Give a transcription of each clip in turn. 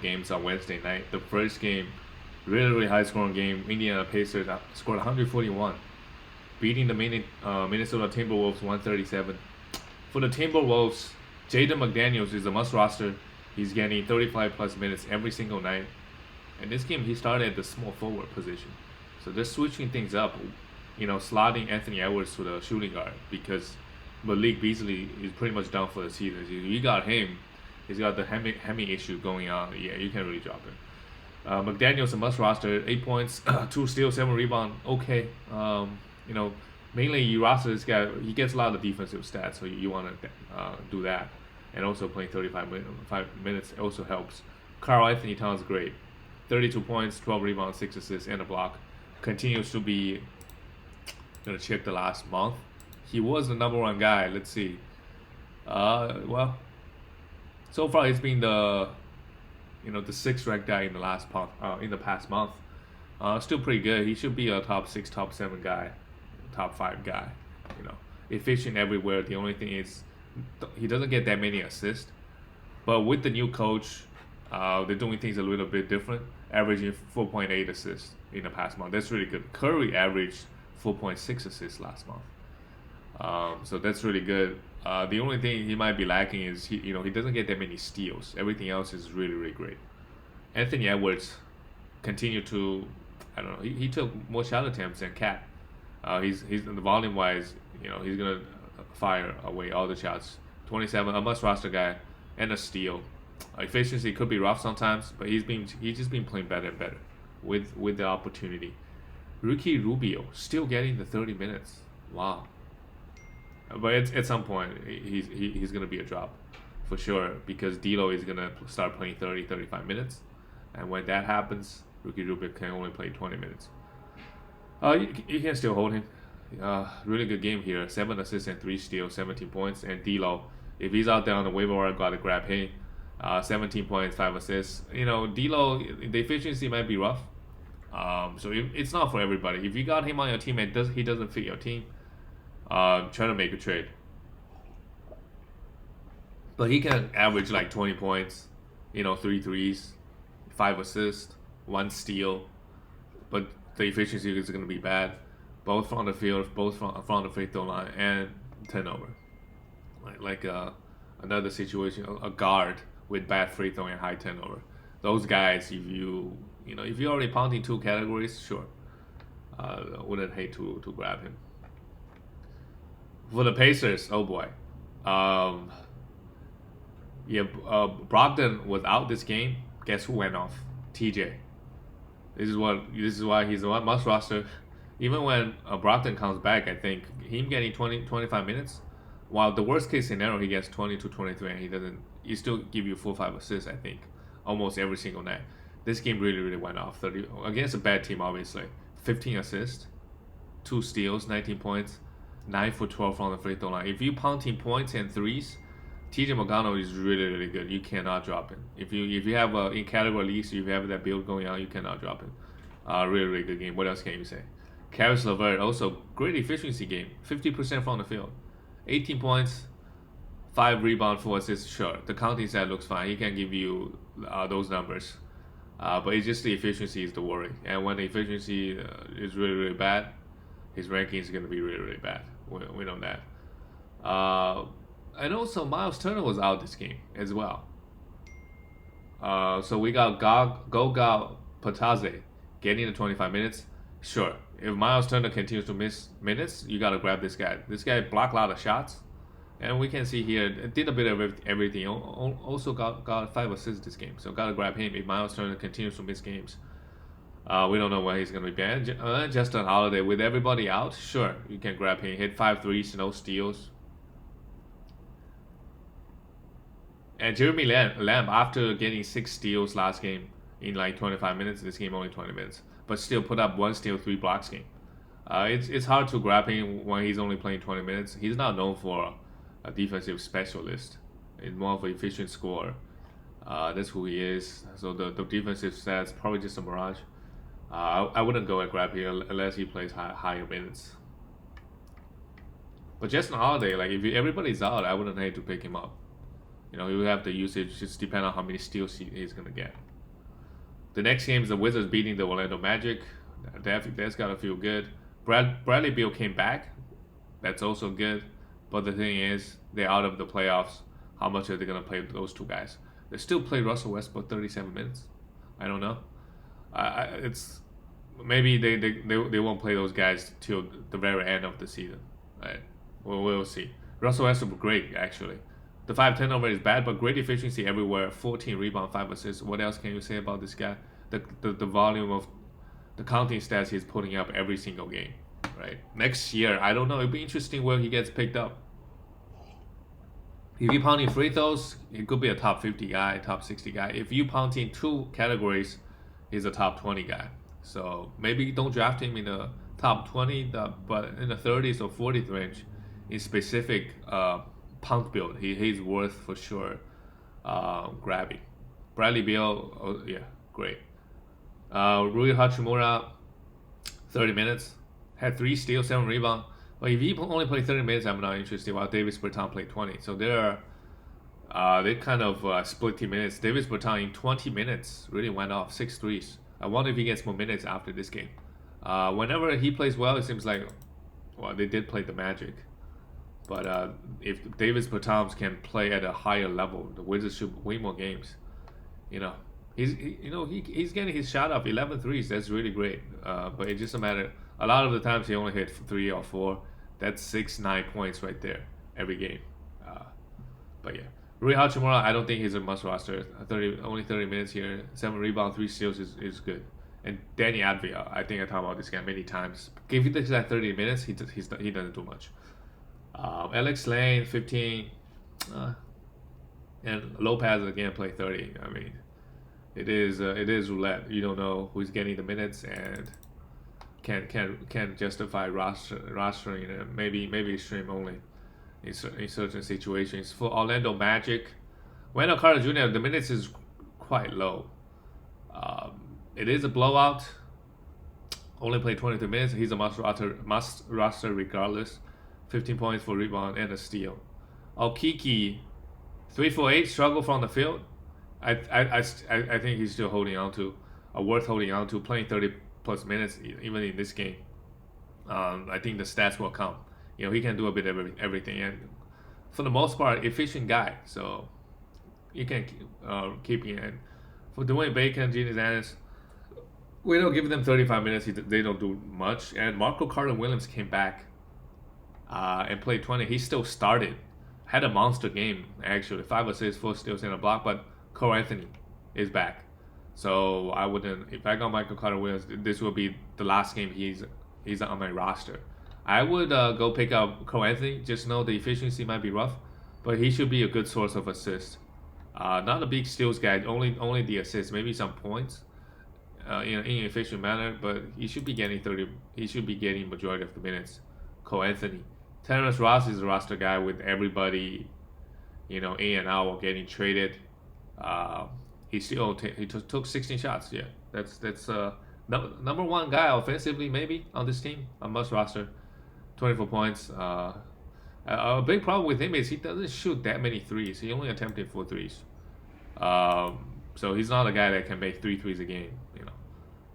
games on Wednesday night. The first game, really high scoring game. Indiana Pacers scored 141, beating the Minnesota Timberwolves 137. For the Timberwolves, Jaden McDaniels is a must roster. He's getting 35 plus minutes every single night. And this game, he started at the small forward position. So they're switching things up, slotting Anthony Edwards to the shooting guard because Malik Beasley is pretty much done for the season. You got him. He's got the hemi issue going on. Yeah, you can't really drop him. McDaniel's a must roster. 8 points, 2 steals, 7 rebounds. Okay. Mainly you roster this guy. He gets a lot of defensive stats, so you want to do that. And also playing 5 minutes also helps. Karl Anthony Towns great. 32 points, 12 rebounds, 6 assists, and a block. Continues to be. Gonna check the last month. He was the number 1 guy. Let's see. Well, so far he's been the 6th ranked guy in the past month. Still pretty good. He should be a top 6, top 7 guy, top 5 guy. Efficient everywhere. The only thing is he doesn't get that many assists. But with the new coach, they're doing things a little bit different. Averaging 4.8 assists in the past month. That's really good. Curry averaged 4.6 assists last month. So that's really good. The only thing he might be lacking is he doesn't get that many steals. Everything else is really great. Anthony Edwards continued to, I don't know, he took more shot attempts than Cat. He's in the volume wise, he's gonna fire away all the shots. 27, a must roster guy, and a steal. Efficiency could be rough sometimes, but he's just been playing better and better with the opportunity. Ricky Rubio still getting the 30 minutes. Wow. But at some point he's gonna be a drop for sure because D'Lo is gonna start playing 35 minutes, and when that happens, Ricky Rubio can only play 20 minutes. You can still hold him. Really good game here. 7 assists and 3 steals, 17 points, and D'Lo, if he's out there on the waiver wire, gotta grab him. 17 points, 5 assists. D'Lo, the efficiency might be rough. So it's not for everybody. If you got him on your team and he doesn't fit your team, try to make a trade. But he can average like 20 points, 3 threes, 5 assists, 1 steal. But the efficiency is going to be bad, both from the field, both from the free throw line, and turnover. Like another situation, a guard with bad free throw and high turnover. Those guys, if you're already pounding 2 categories, sure, wouldn't hate to grab him. For the Pacers, oh boy, Brogdon was out this game. Guess who went off? TJ. This is why he's a must roster. Even when Brogdon comes back, I think him getting 20-25 minutes. While the worst case scenario, he gets 20 to 23, and he still give you 4-5 assists. I think almost every single night. This game really went off. 30 against a bad team, obviously. 15 assists, 2 steals, 19 points, 9 for 12 from the free throw line. If you pounding points and threes, TJ McConnell is really good. You cannot drop him. If you have in category leagues, if you have that build going on, you cannot drop him. Really good game. What else can you say? Caris LeVert also great efficiency game. 50% from the field, 18 points, 5 rebounds, 4 assists. Sure, the counting stat looks fine. He can give you those numbers. But it's just the efficiency is the worry. And when the efficiency is really bad, his ranking is going to be really bad. We know that. And also, Miles Turner was out this game as well. So we got Goga Pataze getting the 25 minutes. Sure, if Miles Turner continues to miss minutes, you got to grab this guy. This guy blocked a lot of shots. And we can see here, did a bit of everything. Also got 5 assists this game. So got to grab him if Miles Turner continues to miss games. We don't know when he's going to be banned. Justin Holiday, with everybody out, sure, you can grab him. Hit 5 threes, no steals. And Jeremy Lamb, after getting 6 steals last game in like 25 minutes, this game only 20 minutes, but still put up 1 steal, 3 blocks game. It's hard to grab him when he's only playing 20 minutes. He's not known for a defensive specialist. He's more of an efficient scorer. That's who he is. So the defensive stats probably just a mirage. I wouldn't go and grab him unless he plays higher minutes. But Justin Holiday, like if everybody's out, I wouldn't hate to pick him up. He will have the usage. Just depend on how many steals he's gonna get. The next game is the Wizards beating the Orlando Magic. That's gotta feel good. Bradley Beal came back. That's also good. But the thing is, they're out of the playoffs. How much are they gonna play those two guys? They still play Russell Westbrook 37 minutes. I don't know. It's maybe they won't play those guys till the very end of the season. Right? We'll see. Russell Westbrook great actually. The 5 turnover is bad, but great efficiency everywhere. 14 rebound, 5 assists. What else can you say about this guy? The volume of the counting stats he's putting up every single game. Right. Next year, I don't know. It'll be interesting where he gets picked up. If you pounding free throws, he could be a top 50 guy, top 60 guy. If you pounding two categories, he's a top 20 guy. So maybe don't draft him in the top 20, but in the 30s or 40s range, in specific pound build, he's worth for sure grabbing. Bradley Beal, oh, yeah, great. Rui Hachimura, 30 minutes, had 3 steals, 7 rebounds. But if he only played 30 minutes, I'm not interested. While Davis Bertans played 20, so they kind of split team minutes. Davis Bertans in 20 minutes really went off 6 threes. I wonder if he gets more minutes after this game. Whenever he plays well, it seems like, well, they did play the Magic, but if Davis Bertans can play at a higher level, the Wizards should win more games. He's getting his shot up 11 threes. That's really great. But it just a matter. A lot of the times he only hit 3 or 4. That's 6-9 points right there every game. But yeah, Rui Hachimura, I don't think he's a must roster. Only 30 minutes here, 7 rebounds, 3 steals is good. And Danny Advia, I think I talked about this guy many times. Give him that 30 minutes, he doesn't do much. Alex Lane, 15, and Lopez again played 30. I mean, it is roulette. You don't know who's getting the minutes and can justify rostering. Maybe stream only in certain situations. For Orlando Magic, Wendell Carter Jr., the minutes is quite low. It is a blowout. Only played 23 minutes. He's a must roster regardless. 15 points for rebound and a steal. Okiki, 3 for 8, struggle from the field. I think he's still holding on to, worth holding on to, playing 30 plus minutes even in this game. I think the stats will come. He can do a bit of everything, and for the most part, efficient guy. So you can keep him in. For Dwayne Bacon, Genius Ennis, we don't give them 35 minutes. They don't do much. And Marco Carter-Williams came back and played 20. He still started. Had a monster game, actually. 5 assists, 4 steals, and a block. But Cole Anthony is back. So I wouldn't, if I got Michael Carter-Williams, this will be the last game he's on my roster. I would go pick up Cole Anthony. Just know the efficiency might be rough, but he should be a good source of assists. Not a big steals guy, only the assists, maybe some points in an efficient manner, but he should be getting 30. He should be getting majority of the minutes. Cole Anthony. Terrence Ross is a roster guy with everybody, in and out or getting traded. He still took 16 shots. Yeah, that's number one guy offensively maybe on this team, a must roster. 24 points. A big problem with him is he doesn't shoot that many threes. He only attempted 4 threes. So he's not a guy that can make 3 threes a game.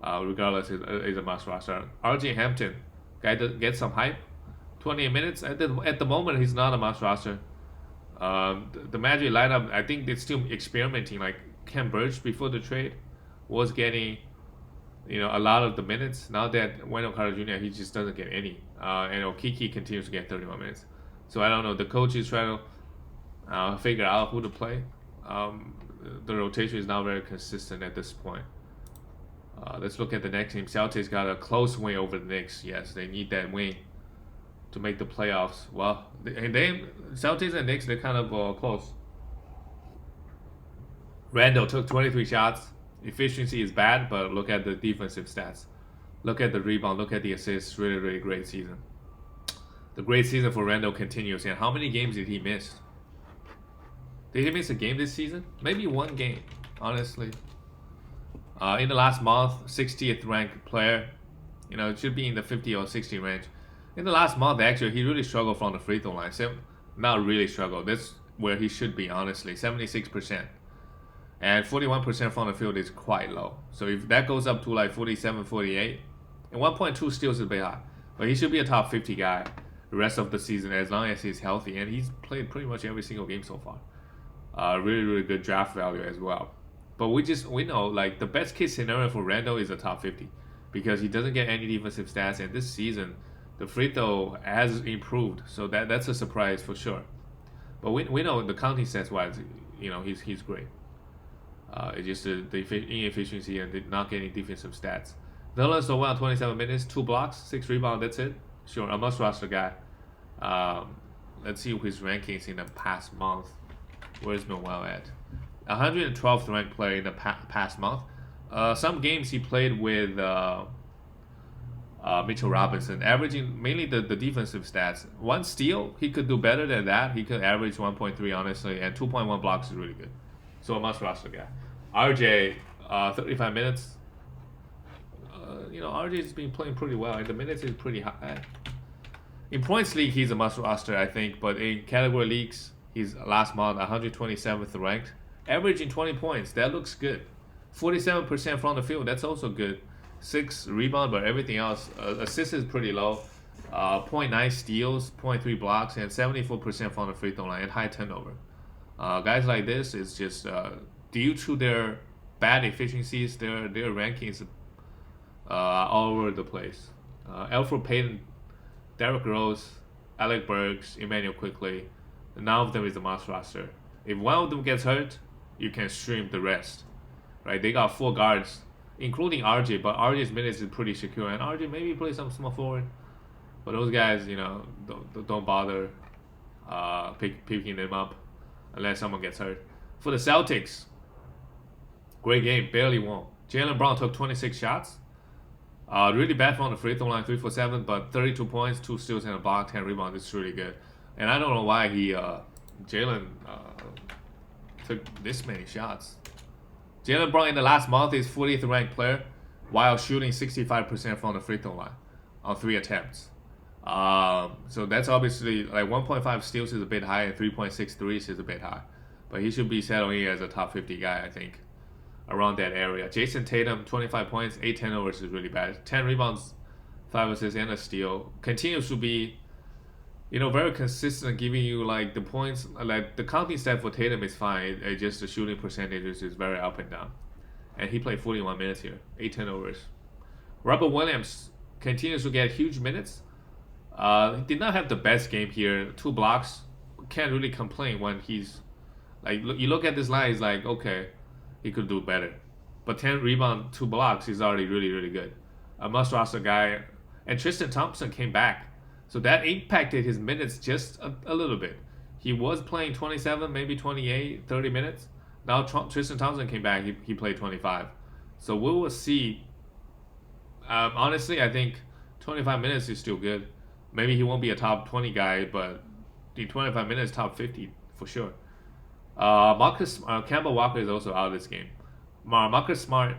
Regardless, is a must roster. RJ Hampton, guy that gets some hype. 20 minutes. At the moment, he's not a must roster. The Magic lineup, I think they're still experimenting. Like Ken Burch before the trade was getting, a lot of the minutes. Now that Wendell Carter Jr., he just doesn't get any. And Okiki continues to get 31 minutes. So I don't know. The coach is trying to figure out who to play. The rotation is not very consistent at this point. Let's look at the next team. Celtics got a close win over the Knicks. Yes, they need that win to make the playoffs. Well, Celtics and Knicks, they're kind of close. Randall took 23 shots. Efficiency is bad, but look at the defensive stats. Look at the rebound. Look at the assists. Really, really great season. The great season for Randall continues. And how many games did he miss? Did he miss a game this season? Maybe one game, honestly. In the last month, 60th ranked player. It should be in the 50 or 60 range. In the last month, actually, he really struggled from the free throw line. So, not really struggled. where he should be, honestly, 76%. And 41% from the field is quite low. So if that goes up to like 47, 48, and 1.2 steals is a bit high. But he should be a top 50 guy the rest of the season as long as he's healthy. And he's played pretty much every single game so far. Really, really good draft value as well. But we know like the best case scenario for Randall is a top 50 because he doesn't get any defensive stats. And this season, the free throw has improved. So that's a surprise for sure. But we know the counting stats wise, he's great. It's just the inefficiency and not getting defensive stats. Nolan so well, 27 minutes, 2 blocks, 6 rebounds, that's it. Sure, a must roster guy. Let's see his rankings in the past month. Where's Noel at? 112th ranked player in the past month. Some games he played with Mitchell Robinson, averaging mainly the defensive stats. 1 steal, he could do better than that. He could average 1.3 honestly, and 2.1 blocks is really good. So a must roster guy. RJ, 35 minutes. RJ's been playing pretty well, and the minutes is pretty high. In points league, he's a must roster, I think, but in category leagues, he's last month 127th ranked, averaging 20 points. That looks good. 47% from the field. That's also good. 6 rebound, but everything else, assists is pretty low. 0.9 steals, 0.3 blocks, and 74% from the free throw line and high turnover. Guys like this is just due to their bad efficiencies, their rankings all over the place. Alfred Payton, Derrick Rose, Alec Burks, Emmanuel Quickly, none of them is a must roster. If one of them gets hurt, you can stream the rest. Right? They got 4 guards, including RJ, but RJ's minutes is pretty secure, and RJ maybe play some small forward. But those guys, don't bother picking them up unless someone gets hurt. For the Celtics, great game, barely won. Jaylen Brown took 26 shots. Really bad from the free throw line, 3 for 7, but 32 points, 2 steals and a block, 10 rebounds. It's really good. And I don't know why Jaylen took this many shots. Jaylen Brown in the last month is 40th ranked player while shooting 65% from the free throw line on 3 attempts. So that's obviously like 1.5 steals is a bit high and 3.6 threes is a bit high. But he should be settling in as a top 50 guy, I think, around that area. Jason Tatum, 25 points, 8 turnovers is really bad. 10 rebounds, 5 assists, and a steal. Continues to be, very consistent, giving you like the points. Like the counting stat for Tatum is fine. It's just the shooting percentages is very up and down. And he played 41 minutes here, 8 turnovers. Robert Williams continues to get huge minutes. He did not have the best game here. 2 blocks. Can't really complain when he's like, you look at this line, he's like, okay, he could do better. But 10 rebound, 2 blocks is already really, really good. A must roster guy. And Tristan Thompson came back. So that impacted his minutes just a little bit. He was playing 27, maybe 28, 30 minutes. Now Tristan Thompson came back, he played 25. So we will see. Honestly, I think 25 minutes is still good. Maybe he won't be a top 20 guy, but in 25 minutes, top 50 for sure. Kemba Walker is also out of this game. Marcus Smart,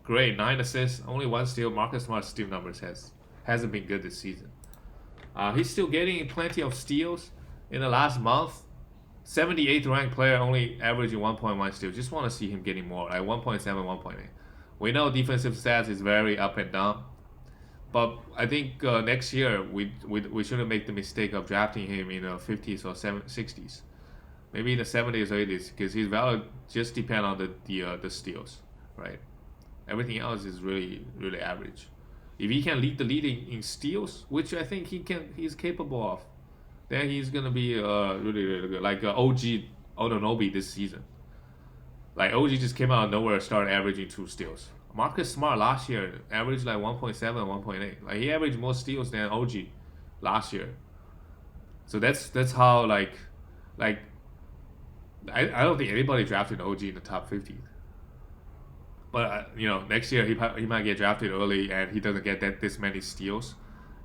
great, 9 assists, only 1 steal. Marcus Smart's steal numbers hasn't been good this season. He's still getting plenty of steals in the last month. 78th ranked player, only averaging 1.1 steals. Just want to see him getting more, like 1.7, 1.8. We know defensive stats is very up and down, but I think next year we shouldn't make the mistake of drafting him in the 50s or 60s. Maybe in the 70s or 80s, because his value just depends on the steals, right? Everything else is really, really average. If he can lead the league in steals, which I think he's capable of, then he's gonna be really, really good. Like OG Ononobi this season. Like OG just came out of nowhere, started averaging 2 steals. Marcus Smart last year averaged like 1.7, 1.8. Like he averaged more steals than OG last year. So that's how like I don't think anybody drafted OG in the top 50. But next year he might get drafted early and he doesn't get this many steals,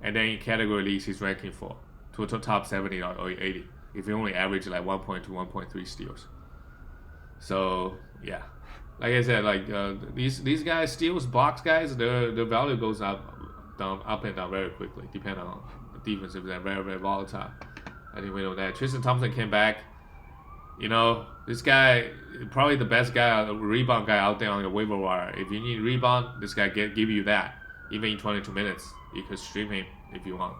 and then in category leagues he's ranking to a top 70 or 80 if he only averages like 1.2, 1.3 steals. So yeah, like I said, like these guys, steals, blocks guys, their value goes up and down very quickly, depending on the defense. If they're very, very volatile. I think we know that. Tristan Thompson came back. You know, this guy probably the best guy, rebound guy out there on the waiver wire. If you need rebound, this guy give you that. Even in 22 minutes, you could stream him if you want.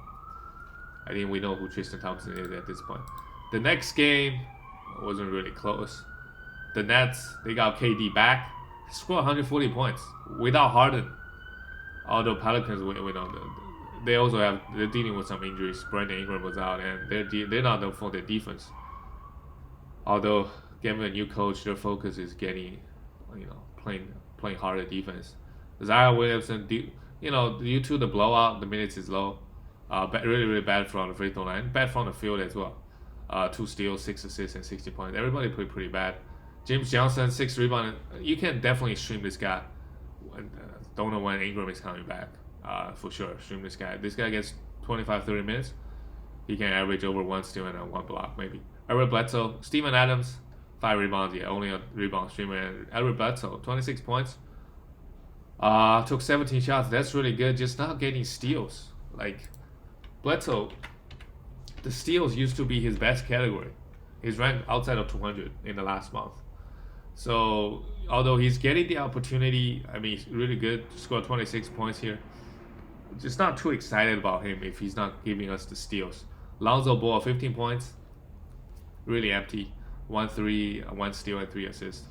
I think we know who Tristan Thompson is at this point. The next game wasn't really close. The Nets, they got KD back. He scored 140 points without Harden. Although Pelicans, we know they're dealing with some injuries. Brandon Ingram was out, and they're not known for their defense. Although given a new coach, their focus is getting, playing harder defense. Zion Williamson, due to the blowout, the minutes is low. Really bad from the free throw line, bad from the field as well. 2 steals, 6 assists, and 60 points. Everybody played pretty bad. James Johnson, 6 rebounds. You can definitely stream this guy. Don't know when Ingram is coming back. For sure, stream this guy. This guy gets 25-30 minutes. He can average over 1 steal and 1 block, maybe. Eric Bledsoe, Steven Adams, 5 rebounds. Yeah, only a rebound streamer. And Eric Bledsoe, 26 points. Took 17 shots. That's really good. Just not getting steals. Like, Bledsoe, the steals used to be his best category. He's ranked outside of 200 in the last month. So, although he's getting the opportunity, I mean, he's really good to score 26 points here. Just not too excited about him if he's not giving us the steals. Lonzo Ball, 15 points. Really empty. 1 3, 1 steal, and 3 assists.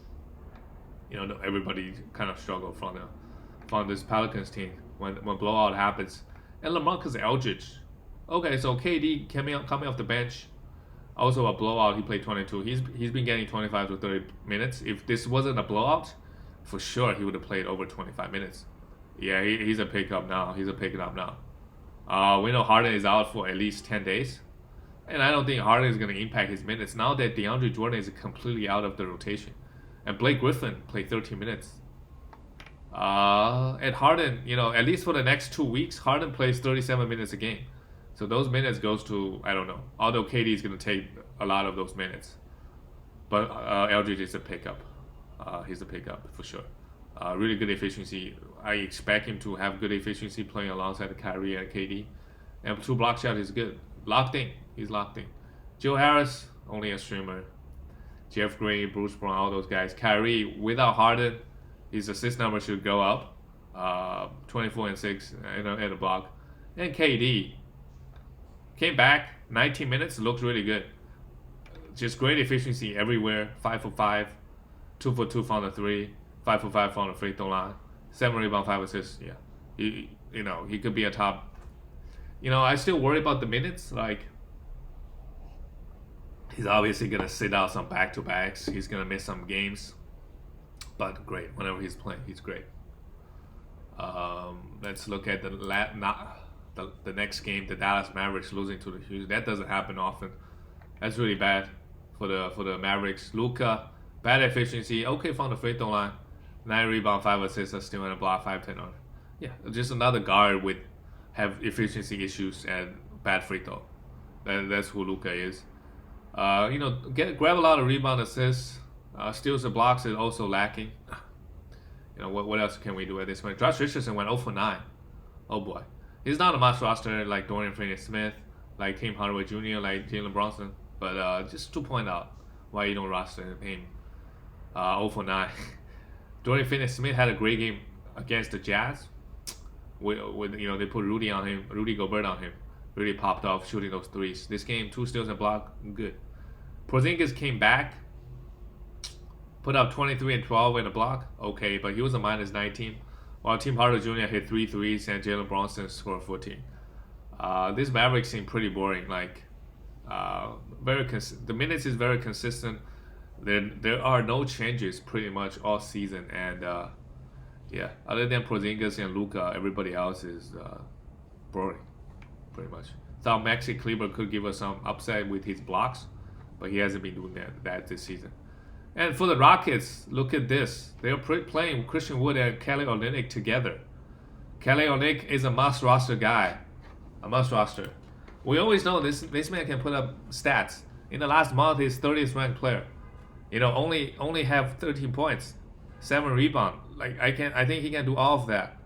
Everybody kind of struggled from this Pelicans team when blowout happens. And LaMarcus Aldridge. Okay, so KD coming off the bench. Also a blowout, he played 22. He's been getting 25 to 30 minutes. If this wasn't a blowout, for sure he would have played over 25 minutes. Yeah, he's a pickup now. We know Harden is out for at least 10 days. And I don't think Harden is going to impact his minutes now that DeAndre Jordan is completely out of the rotation. And Blake Griffin played 13 minutes. And Harden, at least for the next 2 weeks, Harden plays 37 minutes a game. So those minutes goes to, I don't know. Although KD is going to take a lot of those minutes. But Aldridge is a pickup. He's a pickup for sure. Really good efficiency. I expect him to have good efficiency playing alongside Kyrie and KD. And 2 block shots is good. He's locked in. Joe Harris, only a streamer. Jeff Green, Bruce Brown, all those guys. Kyrie, without Harden, his assist number should go up. 24 and 6 in a block. And KD came back, 19 minutes, looks really good. Just great efficiency everywhere. 5 for 5, 2 for 2 from the 3, 5 for 5 from the free throw line, 7 rebounds, 5 assists. Yeah, he could be a top. I still worry about the minutes. Like, he's obviously gonna sit out some back-to-backs. He's gonna miss some games, but great. Whenever he's playing, he's great. Let's look at the next game, the Dallas Mavericks losing to the Houston. That doesn't happen often. That's really bad for the Mavericks. Luka, bad efficiency. Okay from the free throw line. 9 rebounds, 5 assists, a steal and a block, 5-10 on. Yeah, just another guard with have efficiency issues and bad free throw. That's who Luka is. Grab a lot of rebound assists. Steals and blocks is also lacking. What else can we do at this point? Josh Richardson went 0 for 9. Oh boy. He's not a must roster like Dorian Finney-Smith, like Tim Hardaway Jr., like Jalen Brunson. But just to point out why you don't roster him 0 for 9. Dorian Finney-Smith had a great game against the Jazz. They put Rudy Gobert on him. Really popped off shooting those threes. This game, 2 steals and block, good. Porzingis came back, put up 23 and 12 in a block. Okay, but he was a minus 19. While Tim Hardaway Jr. hit 3 threes and Jalen Brunson scored 14. This Mavericks seem pretty boring. Like, the minutes is very consistent. There are no changes pretty much all season, and other than Porzingis and Luka, everybody else is boring, pretty much. Thought Maxi Kleber could give us some upside with his blocks, but he hasn't been doing that this season. And for the Rockets, look at this. They're playing Christian Wood and Kelly Olynyk together. Kelly Olynyk is a must roster guy, a must roster. We always know this man can put up stats. In the last month, he's 30th ranked player. Only have 13 points, 7 rebounds. Like, I think he can do all of that.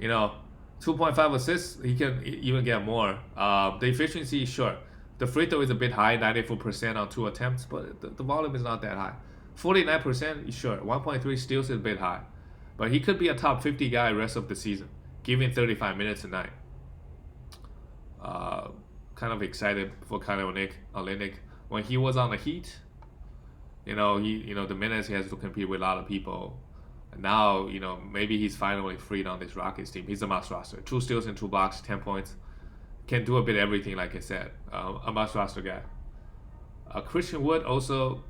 2.5 assists, he can even get more. The efficiency, sure. The free throw is a bit high, 94% on 2 attempts, but the volume is not that high. 49%, sure. 1.3 steals is a bit high. But he could be a top 50 guy rest of the season, giving 35 minutes a night. Kind of excited for Kyle Olynyk. When he was on the Heat, the minutes he has to compete with a lot of people. And now, maybe he's finally freed on this Rockets team. He's a must roster. 2 steals and 2 blocks, 10 points. Can do a bit everything, like I said. A must roster guy. Christian Wood also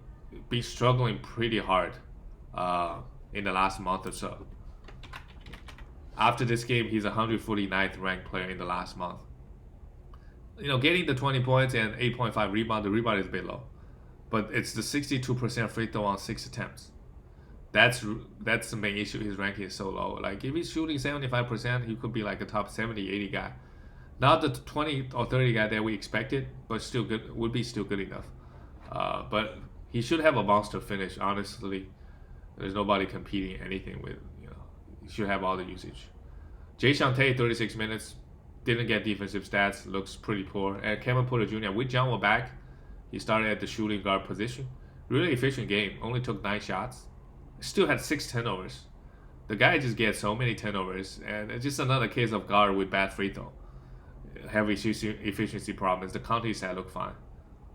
been struggling pretty hard in the last month or so. After this game, he's 149th ranked player in the last month. Getting the 20 points and 8.5 rebound, the rebound is a bit low. But it's the 62% free throw on 6 attempts. That's the main issue. His ranking is so low. Like, if he's shooting 75%, he could be like a top 70, 80 guy. Not the 20 or 30 guy that we expected, but still good. Would be still good enough. But he should have a monster finish, honestly. There's nobody competing anything with, he should have all the usage. Jae'Sean Tate, 36 minutes. Didn't get defensive stats. Looks pretty poor. And Kevin Porter Jr., with John Wall back, he started at the shooting guard position. Really efficient game. Only took 9 shots. Still had 6 turnovers. The guy just gets so many turnovers. And it's just another case of guard with bad free throw. Heavy efficiency problems. The counting stat look fine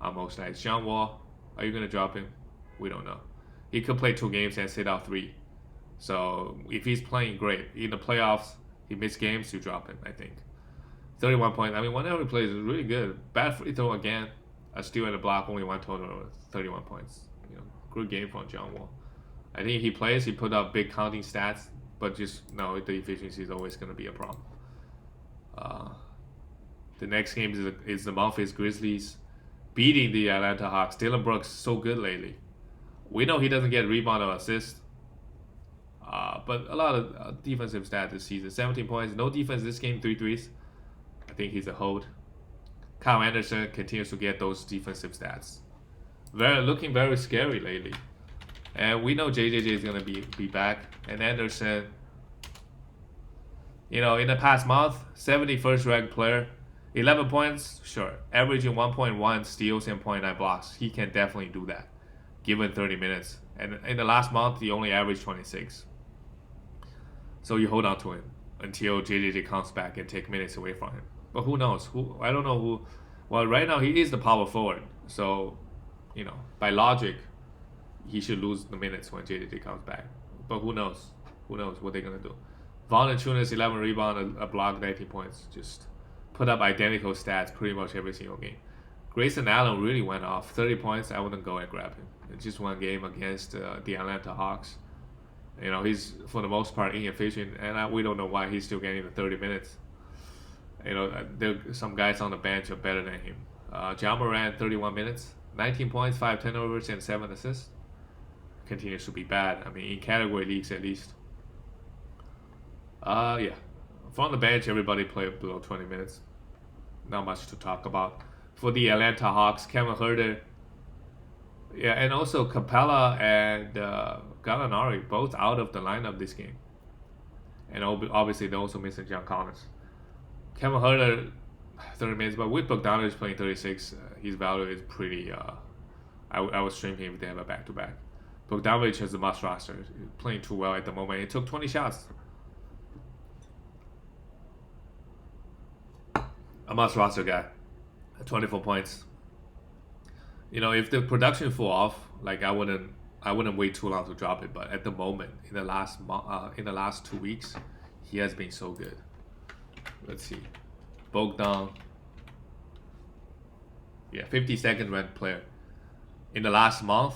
on most nights. John Wall, are you going to drop him? We don't know. He could play 2 games and sit out 3. So if he's playing great, in the playoffs, he missed games, you drop him, I think. 31 points. I mean, whenever he plays, it's really good. Bad free throw again. A steal and a block, only 1 total, 31 points. Good game from John Wall. I think he plays, he put up big counting stats, but just no, the efficiency is always going to be a problem. The next game is the Memphis Grizzlies beating the Atlanta Hawks. Dillon Brooks so good lately. We know he doesn't get rebound or assist, but a lot of defensive stats this season. 17 points, no defense this game, 3 threes. I think he's a hold. Kyle Anderson continues to get those defensive stats. Looking very scary lately. And we know JJJ is going to be back. And Anderson, in the past month, 71st ranked player. 11 points, sure. Averaging 1.1 steals and 0.9 blocks. He can definitely do that, given 30 minutes. And in the last month, he only averaged 26. So you hold on to him until JJJ comes back and take minutes away from him. But who knows? I don't know who. Well, right now he is the power forward. So, by logic, he should lose the minutes when JJJ comes back. But who knows? Who knows what they're going to do? Valanciunas, 11 rebound, a block, 19 points. Just put up identical stats pretty much every single game. Grayson Allen really went off. 30 points, I wouldn't go and grab him. It's just one game against the Atlanta Hawks. He's, for the most part, inefficient, and we don't know why he's still getting the 30 minutes. Some guys on the bench are better than him. Ja Morant, 31 minutes, 19 points, 5 turnovers, and 7 assists. Continues to be bad. I mean, in category leagues at least. Yeah. From the bench, everybody played below 20 minutes. Not much to talk about. For the Atlanta Hawks, Kevin Huerter. Yeah, and also Capella and Gallinari, both out of the lineup this game. And obviously, they're also missing John Collins. Kevin Huerter, 30 minutes, but with Bogdanovich playing 36, his value is pretty. I would stream him if they have a back-to-back. Bogdanovich has a must roster, playing too well at the moment. He took 20 shots. A must roster guy, 24 points. If the production fall off, like I wouldn't wait too long to drop it. But at the moment, in the last 2 weeks, he has been so good. Let's see, Bogdan. Yeah, 52nd ranked player. In the last month,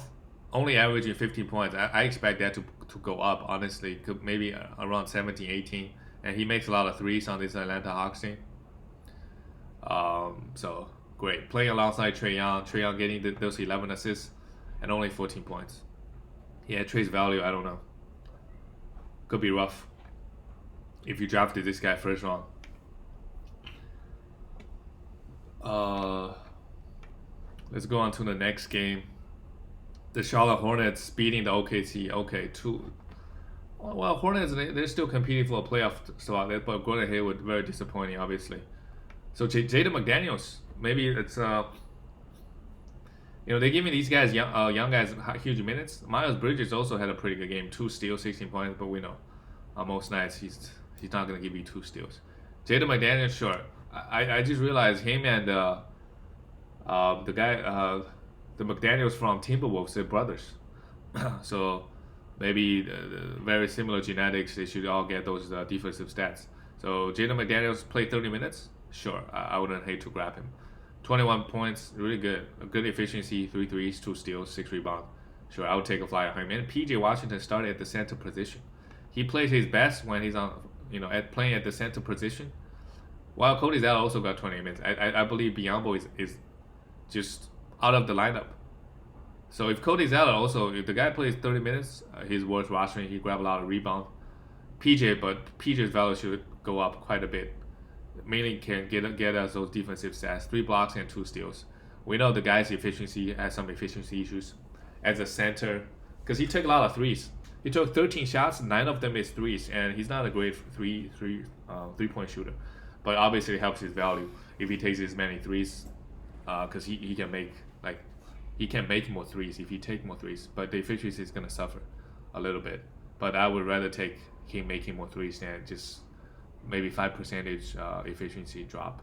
only averaging 15 points. I expect that to go up, honestly. Maybe around 17, 18. And he makes a lot of threes on this Atlanta Hawks team. So, great. Playing alongside Trae Young. Trae Young getting those 11 assists and only 14 points. Yeah, Trae's value, I don't know. Could be rough if you drafted this guy first round. Let's go on to the next game. The Charlotte Hornets beating the OKC. Well, Hornets, they're still competing for a playoff spot, but Gordon Hayward, very disappointing, obviously. So Jaden McDaniels, maybe it's They give me these guys, young guys, huge minutes. Miles Bridges also had a pretty good game, 2 steals, 16 points. But we know, on most nights he's not gonna give you 2 steals. Jaden McDaniels, sure. I just realized him and the guy, the McDaniels from Timberwolves, they're brothers. So maybe very similar genetics. They should all get those defensive stats. So Jaden McDaniels played 30 minutes. Sure, I wouldn't hate to grab him. 21 points, really good. A good efficiency, 3 threes, 2 steals, 6 rebounds. Sure, I would take a flyer on him. And PJ Washington started at the center position. He plays his best when he's on, playing at the center position. While Cody Zeller also got 20 minutes. I believe Biyombo is just out of the lineup. So if Cody Zeller also, if the guy plays 30 minutes, he's worth rostering. He grab a lot of rebound. But PJ's value should go up quite a bit. Mainly can get us those defensive stats, 3 blocks and 2 steals. We know the guy's efficiency has some efficiency issues as a center because he took a lot of threes. He took 13 shots, 9 of them is threes, and he's not a great three-point shooter. But obviously it helps his value if he takes as many threes, because he can make more threes if he take more threes. But the efficiency is gonna suffer a little bit. But I would rather take him making more threes than just maybe 5% efficiency drop.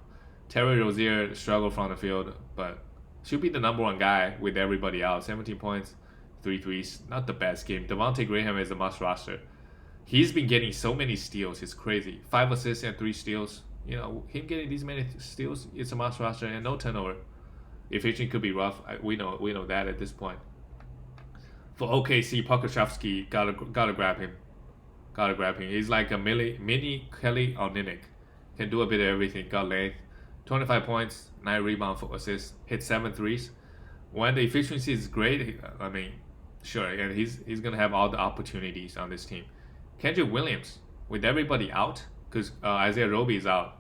Terry Rozier struggled from the field, but should be the number 1 guy with everybody out. 17 points, 3 threes, not the best game. Devontae Graham is a must roster. He's been getting so many steals, it's crazy. 5 assists and 3 steals. Him getting these many steals, it's a must roster and no turnover. Efficiency could be rough. We know that at this point. For OKC, Pokashevsky, gotta grab him. He's like a mini Kelly Olynyk. Can do a bit of everything. Got length. 25 points, 9 rebounds, 4 assists. Hit 7 threes. When the efficiency is great, sure, and he's gonna have all the opportunities on this team. Kendrick Williams, with everybody out, because Isaiah Roby is out.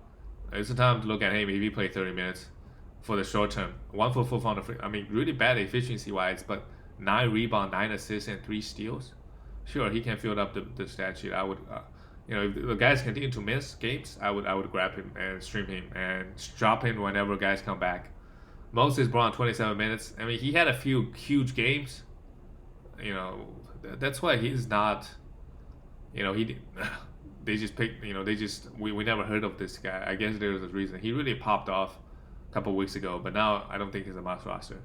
It's the time to look at him if he plays 30 minutes for the short term. 1 for 4 from the free. Really bad efficiency wise, but 9 rebounds, 9 assists, and 3 steals. Sure, he can fill up the stat sheet. I would, if the guys continue to miss games, I would grab him and stream him and drop him whenever guys come back. Moses Brown, 27 minutes. He had a few huge games. That's why he's not. They just picked. We never heard of this guy. I guess there was a reason. He really popped off a couple weeks ago, but now I don't think he's a must roster.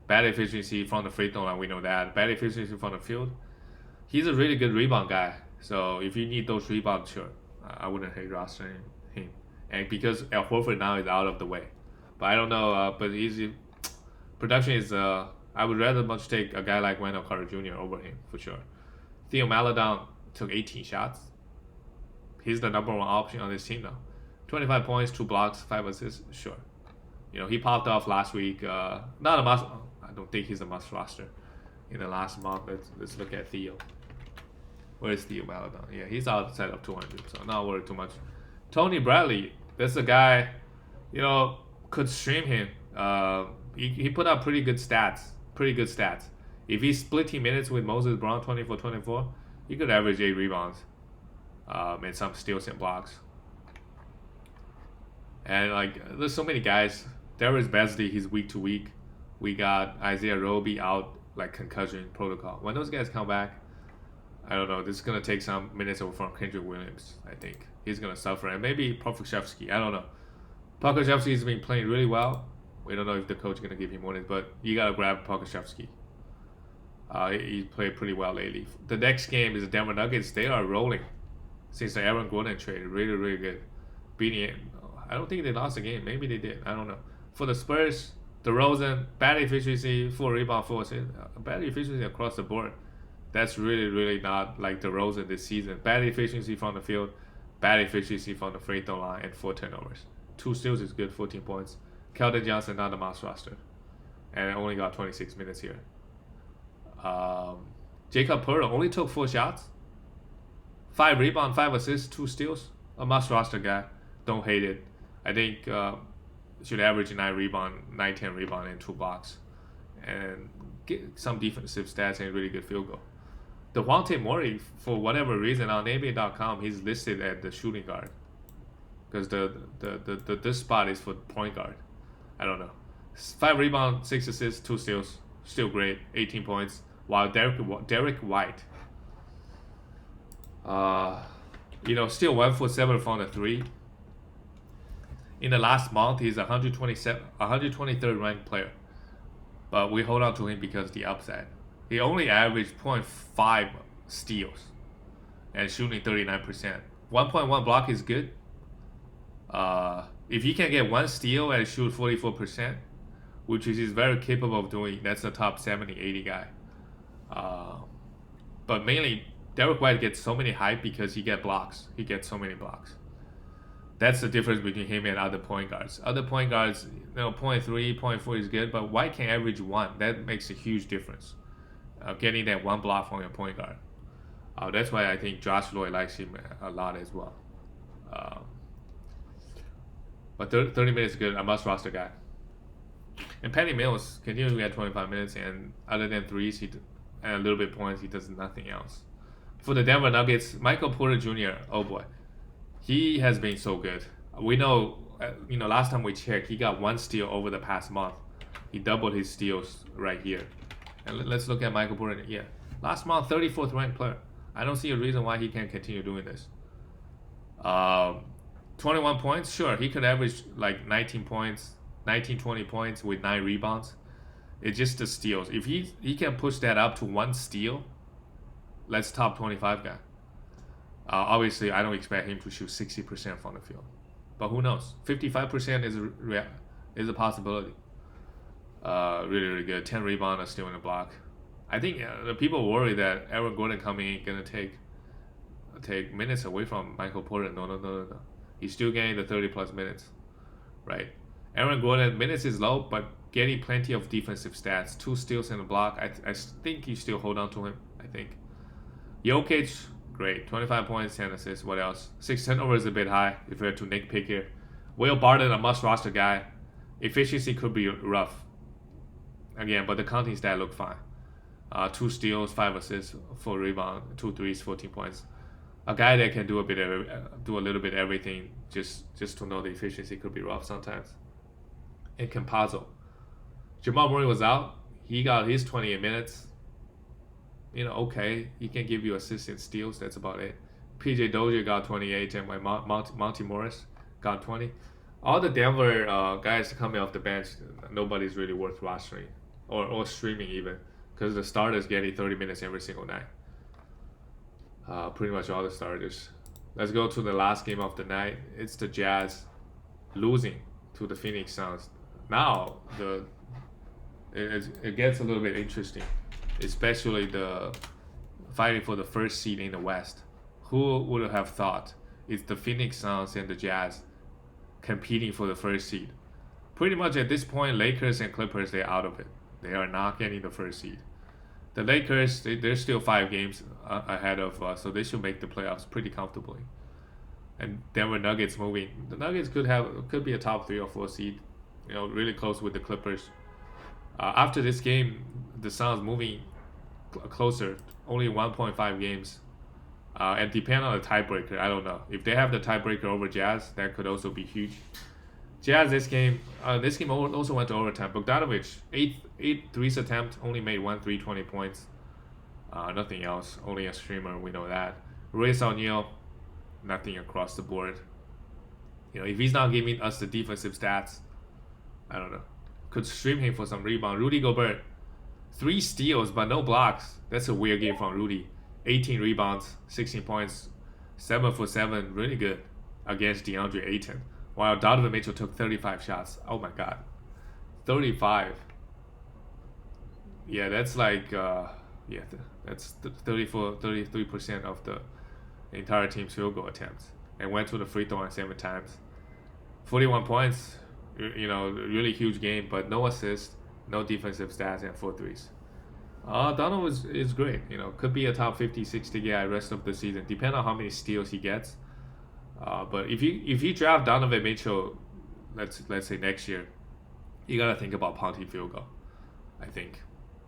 Bad efficiency from the free throw line, we know that. Bad efficiency from the field. He's a really good rebound guy. So if you need those rebounds, sure, I wouldn't hate rostering him. And because Al Horford now is out of the way, but I don't know. But his production is. I would rather much take a guy like Wendell Carter Jr. over him for sure. Theo Maledon took 18 shots. He's the number 1 option on this team now. 25 points, 2 blocks, 5 assists. Sure, he popped off last week. Not a must. I don't think he's a must roster. In the last month, let's look at Theo. Where is Theo Maledon? Yeah, he's outside of 200, so not worried too much. Tony Bradley, that's a guy, could stream him. He put up pretty good stats. If he's splitting minutes with Moses Brown 24-24, he could average 8 rebounds, and some steals and blocks. And there's so many guys. Darius Bazley, he's week to week. We got Isaiah Roby out, concussion protocol. When those guys come back, I don't know. This is gonna take some minutes over from Kendrick Williams. I think he's gonna suffer, and maybe Pokashevsky. I don't know. Pokashevsky's been playing really well. We don't know if the coach is gonna give him minutes, but you gotta grab Pokashevsky. He played pretty well lately. The next game is the Denver Nuggets. They are rolling since the Aaron Gordon trade. Really, really good. Beating it. I don't think they lost the game. Maybe they did. I don't know. For the Spurs, DeRozan, bad efficiency, 4 rebound, 4 assists. Bad efficiency across the board. That's really, really not like DeRozan this season. Bad efficiency from the field, bad efficiency from the free throw line, and 4 turnovers. 2 steals is good, 14 points. Keldon Johnson, not a must roster. And only got 26 minutes here. Jacob Pearl only took 4 shots. 5 rebounds, 5 assists, 2 steals. A must roster guy. Don't hate it. I think should average 9 rebound, 9-10 rebound, and 2 blocks. And get some defensive stats and really good field goal. Devontae Murray, for whatever reason, on NBA.com, he's listed at the shooting guard. Because this spot is for point guard. I don't know. 5 rebounds, 6 assists, 2 steals. Still great, 18 points. While Derek White, still 1 for 7 from the 3. In the last month, he's 123rd ranked player. But we hold on to him because of the upside. He only averaged 0.5 steals and shooting 39%. 1.1 block is good. If he can get 1 steal and shoot 44%, which he's very capable of doing, that's a top 70, 80 guy. But mainly, Derek White gets so many hype because he gets blocks. He gets so many blocks. That's the difference between him and other point guards. Other point guards, 0.3, 0.4 is good, but White can average 1. That makes a huge difference. Getting that 1 block from your point guard. That's why I think Josh Lloyd likes him a lot as well. But 30 minutes is good. A must roster guy. And Patty Mills continues to get 25 minutes, and other than threes and a little bit points, he does nothing else. For the Denver Nuggets, Michael Porter Jr., oh boy, he has been so good. We know, last time we checked, he got 1 steal over the past month. He doubled his steals right here. And let's look at Michael Porter. Yeah, last month, 34th ranked player. I don't see a reason why he can't continue doing this. 21 points, sure, he could average like 19 points, 20 points with 9 rebounds. It's just the steals. If he can push that up to 1 steal, let's top 25 guy. Obviously, I don't expect him to shoot 60% from the field, but who knows? 55% is a possibility. Really, really good. 10 rebound, a steal and a block. I think the people worry that Aaron Gordon coming in gonna take minutes away from Michael Porter. No. He's still getting the 30+ minutes, right? Aaron Gordon minutes is low, but getting plenty of defensive stats. 2 steals and a block. I think you still hold on to him. I think. Jokic, great. 25 points, 10 assists. What else? 6 turnovers is a bit high if we had to nitpick here. Will Barton, a must roster guy. Efficiency could be rough. Again, but the counting stat look fine. 2 steals, 5 assists, 4 rebounds, 2 threes, 14 points. A guy that can do a little bit everything. Just to know the efficiency could be rough sometimes. And Campazzo. Jamal Murray was out. He got his 28 minutes. Okay, he can give you assists and steals. That's about it. PJ Dozier got 28, and Monty Morris got 20. All the Denver guys coming off the bench, nobody's really worth rostering or streaming even, because the starters getting 30 minutes every single night. Pretty much all the starters. Let's go to the last game of the night. It's the Jazz losing to the Phoenix Suns. Now it gets a little bit interesting, especially the fighting for the first seed in the West. Who would have thought it's the Phoenix Suns and the Jazz competing for the first seed? Pretty much at this point, Lakers and Clippers, they're out of it. They are not getting the first seed. The Lakers, they're still 5 games ahead of us, so they should make the playoffs pretty comfortably. And Denver Nuggets moving. The Nuggets could be a top 3 or 4 seed, really close with the Clippers. After this game, the Suns moving closer, only 1.5 games. And depend on the tiebreaker, I don't know. If they have the tiebreaker over Jazz, that could also be huge. Jazz, this game also went to overtime. Bogdanovic, 8 threes attempt, only made 1 3, 20 points. Nothing else, only a streamer, we know that. Royce O'Neal, nothing across the board. If he's not giving us the defensive stats, I don't know. Could stream him for some rebound. Rudy Gobert, 3 steals but no blocks. That's a weird game from Rudy. 18 rebounds, 16 points, 7 for 7, really good against DeAndre Ayton. While Donovan Mitchell took 35 shots. Oh my God, 35. Yeah, that's like that's 33% of the entire team's field goal attempts, and went to the free throw line 7 times. 41 points. Really huge game, but no assists, no defensive stats, and 4 threes. Donovan is great. Could be a top 50, 60 guy rest of the season. Depend on how many steals he gets. But if you draft Donovan Mitchell, let's say next year, you gotta think about punting field goal. I think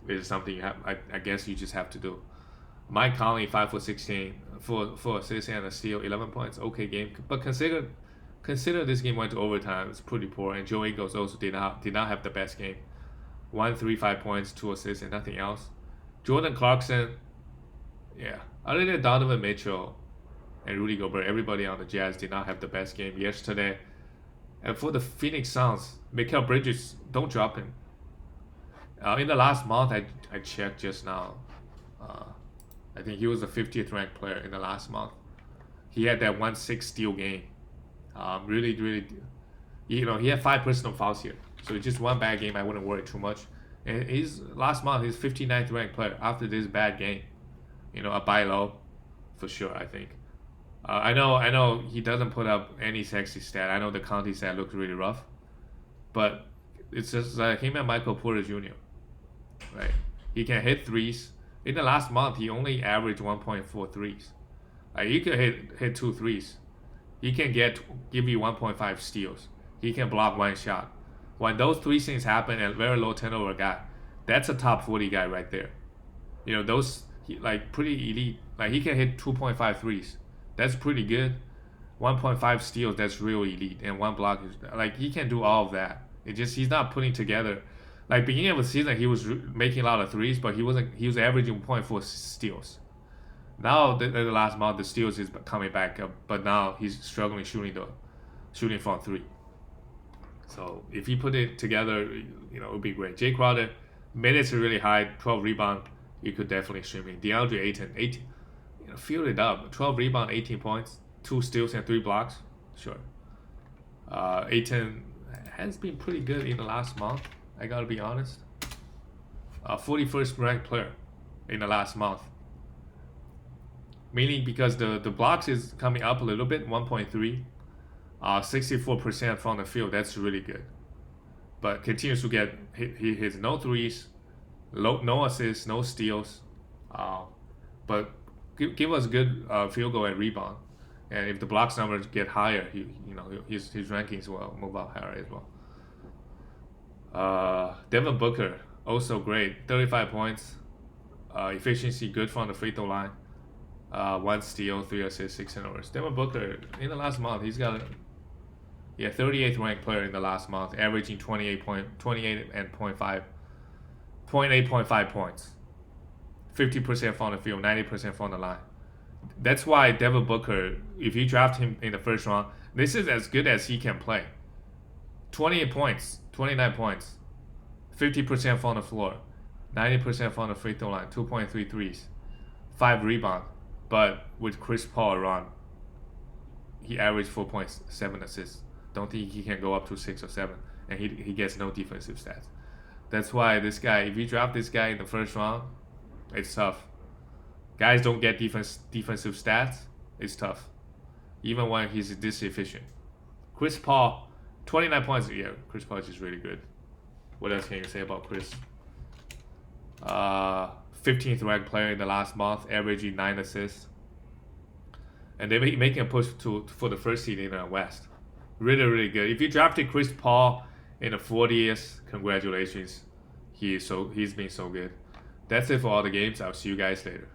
this is something I guess you just have to do. Mike Conley, 5 for 16, 4 assists and a steal, 11 points. Okay game, but consider consider this game went to overtime. It's pretty poor, and Joe Ingles also did not have the best game. 5 points, 2 assists, and nothing else. Jordan Clarkson, yeah. Other than Donovan Mitchell and Rudy Gobert, everybody on the Jazz did not have the best game yesterday. And for the Phoenix Suns, Mikal Bridges, don't drop him. In the last month, I checked just now. I think he was the 50th ranked player in the last month. He had that 1-6 steal game. Really, he had 5 personal fouls here. So it's just one bad game. I wouldn't worry too much. And last month, he's 59th ranked player after this bad game. A buy low, for sure. I think. I know he doesn't put up any sexy stat. I know the county stat looks really rough, but it's just like him and Michael Porter Jr. Right? He can hit threes. In the last month, he only averaged 1.4 threes. He can hit 2 threes. He can give you 1.5 steals. He can block 1 shot. When those 3 things happen and very low turnover guy, that's a top 40 guy right there. Those pretty elite. Like he can hit 2.5 threes. That's pretty good. 1.5 steals, that's real elite. And 1 block is he can do all of that. He's not putting together. Like beginning of the season, he was making a lot of threes, but he was averaging 0.4 steals. Now the last month, the steals is coming back up, but now he's struggling shooting from 3. So if he put it together, it would be great. Jay Crowder, minutes are really high, 12 rebound. You could definitely stream him. DeAndre Ayton, fill it up. 12 rebound, 18 points, 2 steals and 3 blocks. Sure. Ayton has been pretty good in the last month. I gotta be honest. 41st ranked player in the last month. Meaning because the blocks is coming up a little bit, 1.3. 64% from the field, that's really good. But continues to get he hits no threes, no assists, no steals. But give us good field goal and rebound. And if the blocks numbers get higher, his rankings will move up higher as well. Devin Booker, also great. 35 points. Efficiency good from the free throw line. 1 steal, 3 assists, 6 turnovers. Devin Booker, in the last month, he's got 38th ranked player in the last month, averaging 28.5 points. 50% from the field, 90% from the line. That's why Devin Booker, if you draft him in the first round, this is as good as he can play. 28 points, 29 points, 50% from the floor, 90% from the free throw line, 2.3 threes, 5 rebounds. But with Chris Paul around, he averaged 4.7 assists. Don't think he can go up to 6 or 7, and he gets no defensive stats. That's why this guy, if you draft this guy in the first round, it's tough. Guys don't get defensive stats. It's tough, even when he's this efficient. Chris Paul, 29 points. Yeah, Chris Paul is just really good. What else can you say about Chris? 15th ranked player in the last month, averaging 9 assists. And they're making a push for the first seed in the West. Really, really good. If you drafted Chris Paul in the 40th, congratulations. He's been so good. That's it for all the games. I'll see you guys later.